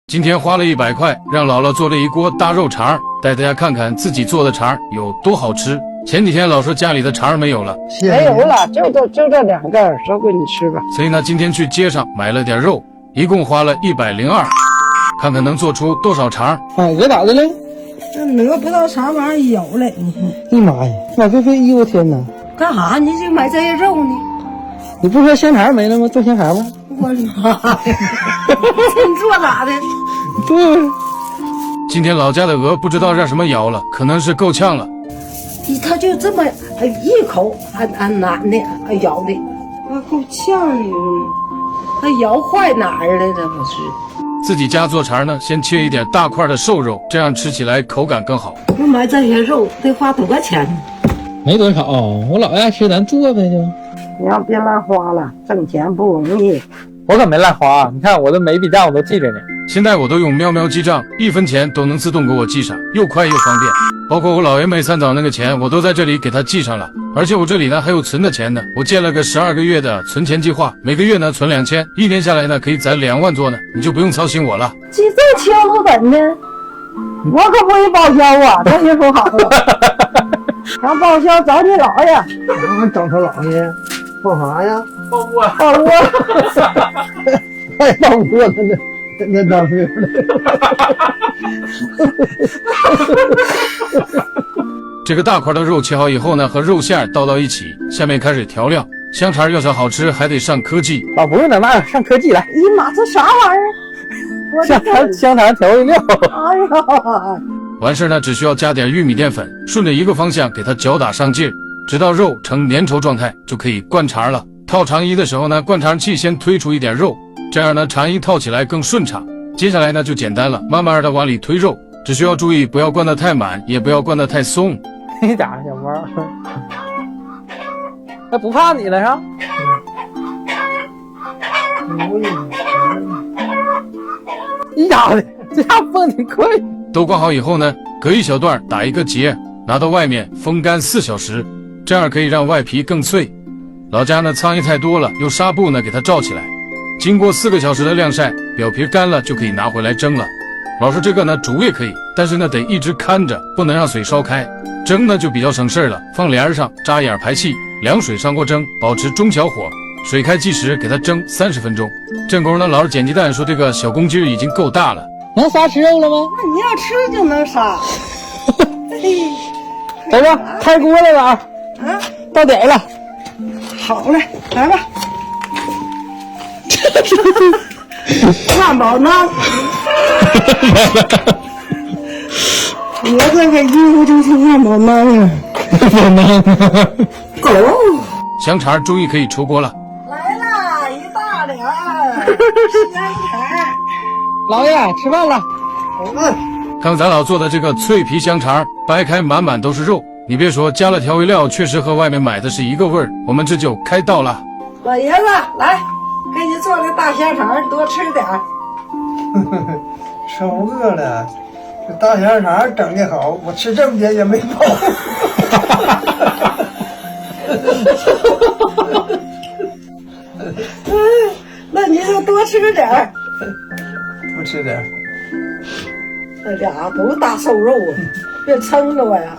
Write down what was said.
今天花了100块，让姥姥做了一锅大肉肠，带大家看看自己做的肠有多好吃。前几天老说家里的肠没有了，没有了，就这2个，说给你吃吧。所以呢，今天去街上买了点肉，一共花了102，看看能做出多少肠。鹅咋的了？这鹅不知道啥玩意儿咬了，哎呀妈呀，马菲菲，哎呦我天哪！干啥？你就买这些肉呢？你不说香肠没了吗？做香肠吗？我的妈呀！你做咋的？对，今天老家的鹅不知道让什么咬了，可能是够呛了。他就这么一口俺男的咬的，够呛的，他咬坏哪儿了？这不是？自己家做肠呢，先切一点大块的瘦肉，这样吃起来口感更好。我买这些肉得花多少钱呢？没多少，我老爱吃，咱做呗就。你要别乱花了，挣钱不容易。我可没乱花，你看我的每一笔账我都记着呢。现在我都用喵喵记账，1分钱都能自动给我记上，又快又方便。包括我姥爷每3早那个钱，我都在这里给他记上了。而且我这里呢还有存的钱呢，我建了个12个月的存钱计划，每个月呢存2000，一年下来呢可以攒2万多呢，你就不用操心我了。记这清楚怎的？我可不会报销啊，这就说好了。想报销找你姥爷。找他姥爷报啥呀？报锅。还报锅了呢，那当时。这个大块的肉切好以后呢，和肉馅倒到一起，下面开始调料。香肠要想好吃，还得上科技。不用在那上科技来。哎呀妈，这啥玩意儿？香肠调味料。哎呀！完事呢，只需要加点玉米淀粉，顺着一个方向给它搅打上劲儿，直到肉呈粘稠状态，就可以灌肠了。套肠衣的时候呢，灌肠器先推出一点肉，这样呢肠衣套起来更顺畅。接下来呢就简单了，慢慢的往里推肉，只需要注意不要灌得太满，也不要灌得太松。你咋小猫？他不怕你了是吧？一家的，这下蹦挺快。都灌好以后呢，隔一小段打一个结，拿到外面风干4小时，这样可以让外皮更脆。老家呢苍蝇太多了，用纱布呢给它罩起来。经过4个小时的晾晒，表皮干了就可以拿回来蒸了。老说这个呢煮也可以，但是呢得一直看着，不能让水烧开。蒸呢就比较省事了，放帘上扎眼排气，凉水上锅蒸，保持中小火，水开计时，给它蒸30分钟。正宫呢老是捡鸡蛋，说这个小公鸡已经够大了。能杀吃肉了吗？那你要吃就能杀。走吧，开锅了吧？到点了。好嘞，来吧。汉堡呢？我这个衣服就是汉堡囊啊。哦，香肠终于可以出锅了。来啦，一大脸香肠。老爷吃饭了。看咱老做的这个脆皮香肠，掰开满满都是肉。你别说，加了调味料，确实和外面买的是一个味儿。我们这就开道了。老爷子，来，给你做个大香肠，多吃点儿。吃饿了，这大香肠整的好，我吃这么点也没饱。那你就多吃点儿。多吃点。这俩都是大瘦肉啊，别撑着我呀。